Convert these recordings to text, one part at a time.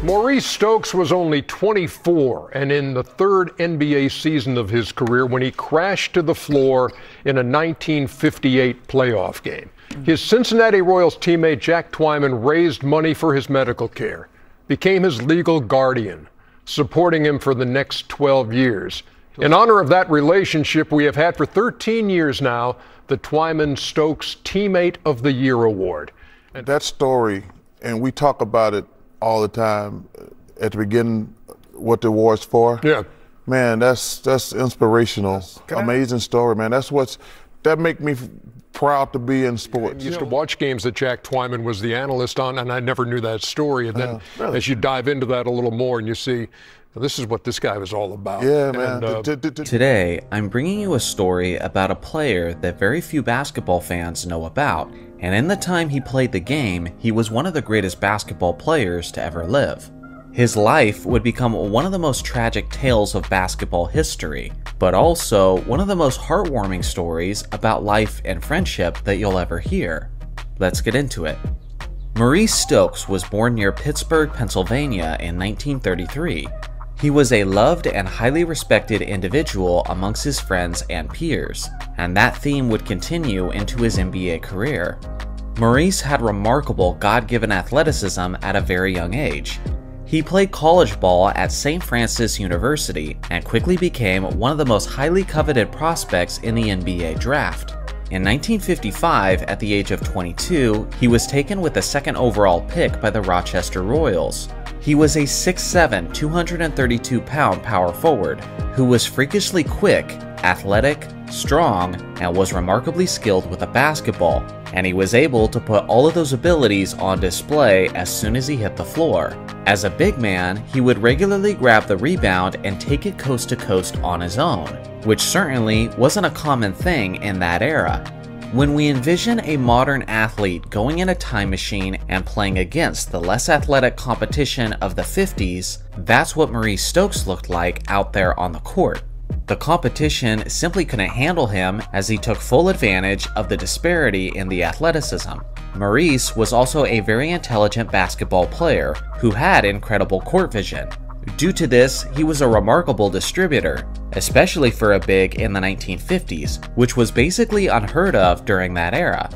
Maurice Stokes was only 24 and in the third NBA season of his career when he crashed to the floor in a 1958 playoff game. His Cincinnati Royals teammate Jack Twyman raised money for his medical care, became his legal guardian, supporting him for the next 12 years. In honor of that relationship, we have had for 13 years now the Twyman-Stokes Teammate of the Year Award. And that story, and we talk about it all the time at the beginning, what the award's for. Yeah. Man, that's inspirational. Amazing story, man. That make me proud to be in sports. I used to watch games that Jack Twyman was the analyst on, and I never knew that story. And then as you dive into that a little more and you see, this is what this guy was all about. Yeah, man. And, Today, I'm bringing you a story about a player that very few basketball fans know about. And in the time he played the game, he was one of the greatest basketball players to ever live. His life would become one of the most tragic tales of basketball history, but also one of the most heartwarming stories about life and friendship that you'll ever hear. Let's get into it. Maurice Stokes was born near Pittsburgh, Pennsylvania in 1933. He was a loved and highly respected individual amongst his friends and peers, and that theme would continue into his NBA career. Maurice had remarkable God-given athleticism at a very young age. He played college ball at St. Francis University and quickly became one of the most highly coveted prospects in the NBA draft. In 1955, at the age of 22, he was taken with the second overall pick by the Rochester Royals. He was a 6'7", 232-pound power forward who was freakishly quick, athletic, strong, and was remarkably skilled with a basketball, and he was able to put all of those abilities on display as soon as he hit the floor. As a big man, he would regularly grab the rebound and take it coast to coast on his own, which certainly wasn't a common thing in that era. When we envision a modern athlete going in a time machine and playing against the less athletic competition of the 50s, that's what Maurice Stokes looked like out there on the court. The competition simply couldn't handle him as he took full advantage of the disparity in the athleticism. Maurice was also a very intelligent basketball player who had incredible court vision. Due to this, he was a remarkable distributor, especially for a big in the 1950s, which was basically unheard of during that era.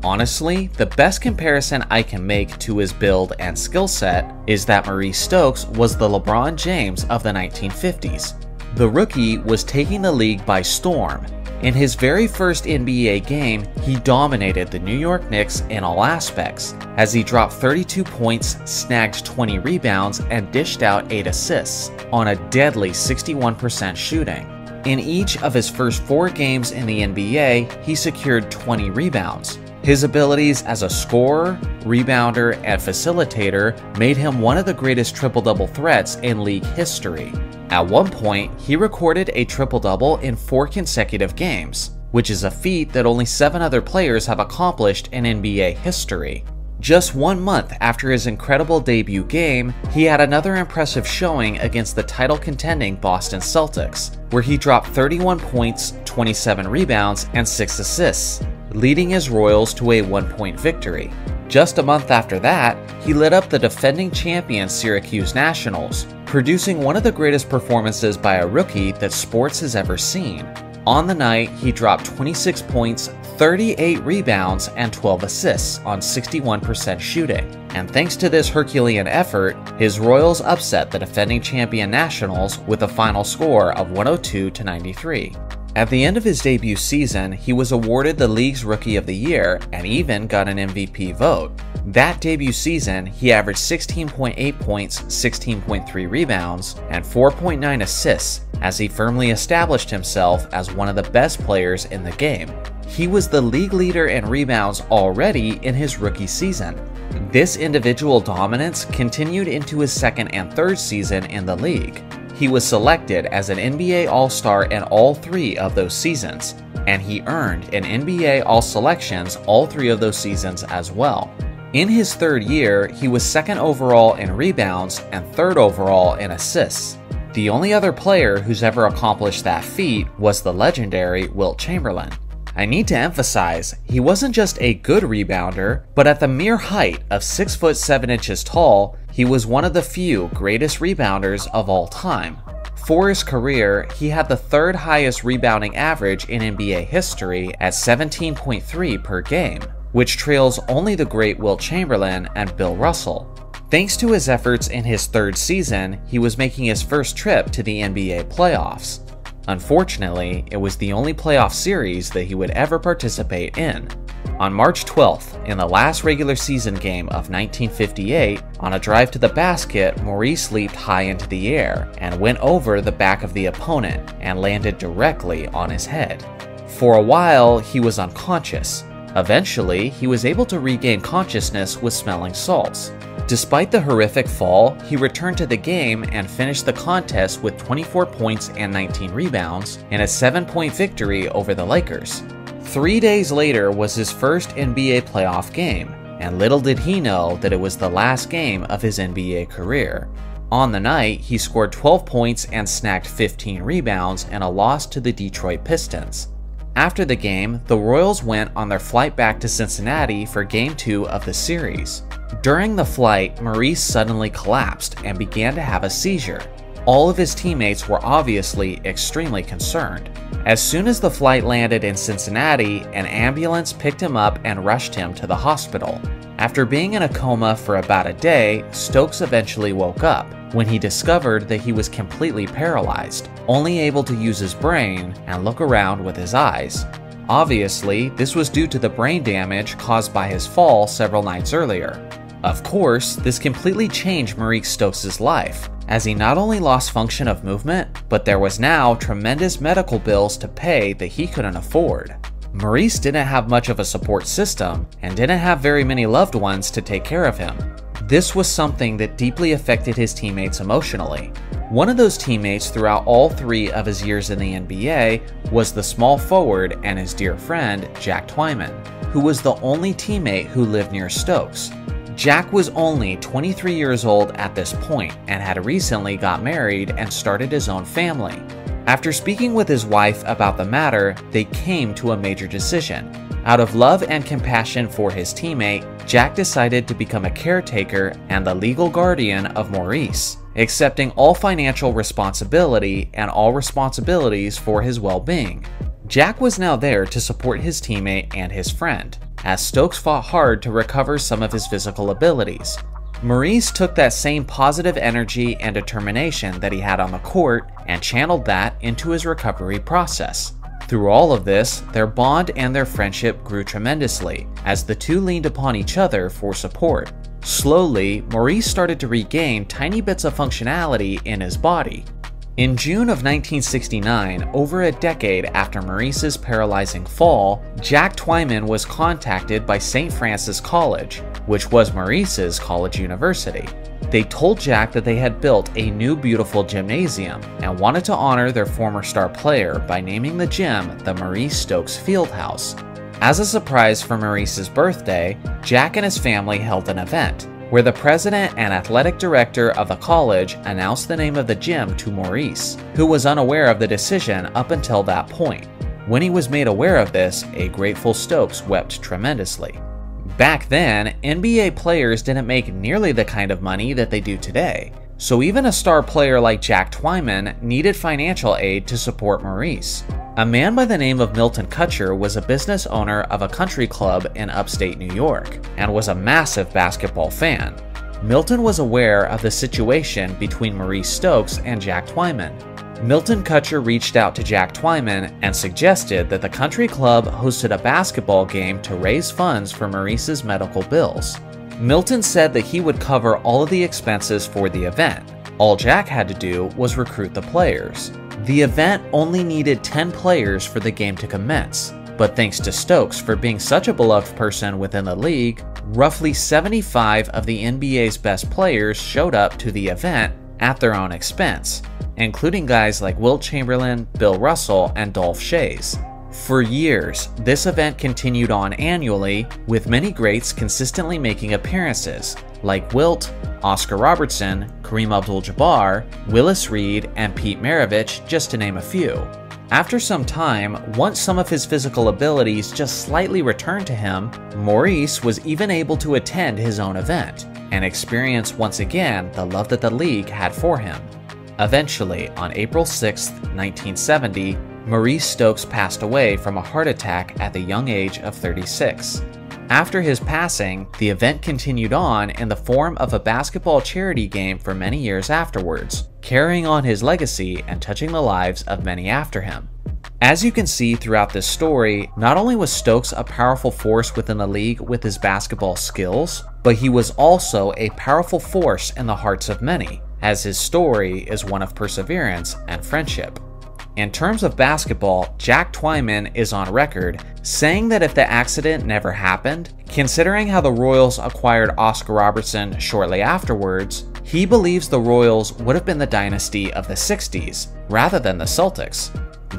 Honestly, the best comparison I can make to his build and skill set is that Maurice Stokes was the LeBron James of the 1950s. The rookie was taking the league by storm. In his very first NBA game, he dominated the New York Knicks in all aspects, as he dropped 32 points, snagged 20 rebounds, and dished out 8 assists, on a deadly 61% shooting. In each of his first 4 games in the NBA, he secured 20 rebounds. His abilities as a scorer, rebounder, and facilitator made him one of the greatest triple-double threats in league history. At one point, he recorded a triple-double in 4 consecutive games, which is a feat that only 7 other players have accomplished in NBA history. Just 1 month after his incredible debut game, he had another impressive showing against the title-contending Boston Celtics, where he dropped 31 points, 27 rebounds, and 6 assists, leading his Royals to a 1-point victory. Just a month after that, he lit up the defending champion Syracuse Nationals, producing one of the greatest performances by a rookie that sports has ever seen. On the night, he dropped 26 points, 38 rebounds, and 12 assists on 61% shooting. And thanks to this Herculean effort, his Royals upset the defending champion Nationals with a final score of 102-93. At the end of his debut season, he was awarded the league's Rookie of the Year and even got an MVP vote. That debut season, he averaged 16.8 points, 16.3 rebounds, and 4.9 assists as he firmly established himself as one of the best players in the game. He was the league leader in rebounds already in his rookie season. This individual dominance continued into his second and third season in the league. He was selected as an NBA All-Star in all 3 of those seasons, and he earned an NBA All-Selections all 3 of those seasons as well. In his third year, he was second overall in rebounds and third overall in assists. The only other player who's ever accomplished that feat was the legendary Wilt Chamberlain. I need to emphasize, he wasn't just a good rebounder, but at the mere height of 6 foot 7 inches tall, he was one of the few greatest rebounders of all time. For his career, he had the third highest rebounding average in NBA history at 17.3 per game, which trails only the great Wilt Chamberlain and Bill Russell. Thanks to his efforts in his third season, he was making his first trip to the NBA playoffs. Unfortunately, it was the only playoff series that he would ever participate in. On March 12th, in the last regular season game of 1958, on a drive to the basket, Maurice leaped high into the air and went over the back of the opponent and landed directly on his head. For a while, he was unconscious. Eventually, he was able to regain consciousness with smelling salts. Despite the horrific fall, he returned to the game and finished the contest with 24 points and 19 rebounds in a 7-point victory over the Lakers. 3 days later was his first NBA playoff game, and little did he know that it was the last game of his NBA career. On the night, he scored 12 points and snagged 15 rebounds in a loss to the Detroit Pistons. After the game, the Royals went on their flight back to Cincinnati for Game 2 of the series. During the flight, Maurice suddenly collapsed and began to have a seizure. All of his teammates were obviously extremely concerned. As soon as the flight landed in Cincinnati, an ambulance picked him up and rushed him to the hospital. After being in a coma for about a day, Stokes eventually woke up when he discovered that he was completely paralyzed, only able to use his brain and look around with his eyes. Obviously, this was due to the brain damage caused by his fall several nights earlier. Of course, this completely changed Maurice Stokes' life, as he not only lost function of movement, but there was now tremendous medical bills to pay that he couldn't afford. Maurice didn't have much of a support system and didn't have very many loved ones to take care of him. This was something that deeply affected his teammates emotionally. One of those teammates throughout all 3 of his years in the NBA was the small forward and his dear friend, Jack Twyman, who was the only teammate who lived near Stokes. Jack was only 23 years old at this point and had recently got married and started his own family. After speaking with his wife about the matter, they came to a major decision. Out of love and compassion for his teammate, Jack decided to become a caretaker and the legal guardian of Maurice, accepting all financial responsibility and all responsibilities for his well-being. Jack was now there to support his teammate and his friend, as Stokes fought hard to recover some of his physical abilities. Maurice took that same positive energy and determination that he had on the court and channeled that into his recovery process. Through all of this, their bond and their friendship grew tremendously as the two leaned upon each other for support. Slowly, Maurice started to regain tiny bits of functionality in his body. In June of 1969, over a decade after Maurice's paralyzing fall, Jack Twyman was contacted by St. Francis College, which was Maurice's college university. They told Jack that they had built a new beautiful gymnasium and wanted to honor their former star player by naming the gym the Maurice Stokes Fieldhouse. As a surprise for Maurice's birthday, Jack and his family held an event where the president and athletic director of the college announced the name of the gym to Maurice, who was unaware of the decision up until that point. When he was made aware of this, a grateful Stokes wept tremendously. Back then, NBA players didn't make nearly the kind of money that they do today, so even a star player like Jack Twyman needed financial aid to support Maurice. A man by the name of Milton Kutcher was a business owner of a country club in upstate New York and was a massive basketball fan. Milton was aware of the situation between Maurice Stokes and Jack Twyman. Milton Kutcher reached out to Jack Twyman and suggested that the country club hosted a basketball game to raise funds for Maurice's medical bills. Milton said that he would cover all of the expenses for the event. All Jack had to do was recruit the players. The event only needed 10 players for the game to commence, but thanks to Stokes for being such a beloved person within the league, roughly 75 of the NBA's best players showed up to the event at their own expense, including guys like Wilt Chamberlain, Bill Russell, and Dolph Schayes. For years, this event continued on annually, with many greats consistently making appearances, like Wilt, Oscar Robertson, Kareem Abdul-Jabbar, Willis Reed, and Pete Maravich, just to name a few. After some time, once some of his physical abilities just slightly returned to him, Maurice was even able to attend his own event and experience once again the love that the league had for him. Eventually, on April 6, 1970, Maurice Stokes passed away from a heart attack at the young age of 36. After his passing, the event continued on in the form of a basketball charity game for many years afterwards, carrying on his legacy and touching the lives of many after him. As you can see throughout this story, not only was Stokes a powerful force within the league with his basketball skills, but he was also a powerful force in the hearts of many, as his story is one of perseverance and friendship. In terms of basketball, Jack Twyman is on record saying that if the accident never happened, considering how the Royals acquired Oscar Robertson shortly afterwards, he believes the Royals would have been the dynasty of the 60s rather than the Celtics.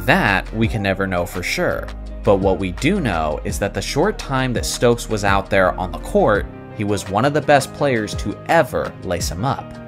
That we can never know for sure, but what we do know is that the short time that Stokes was out there on the court, he was one of the best players to ever lace him up.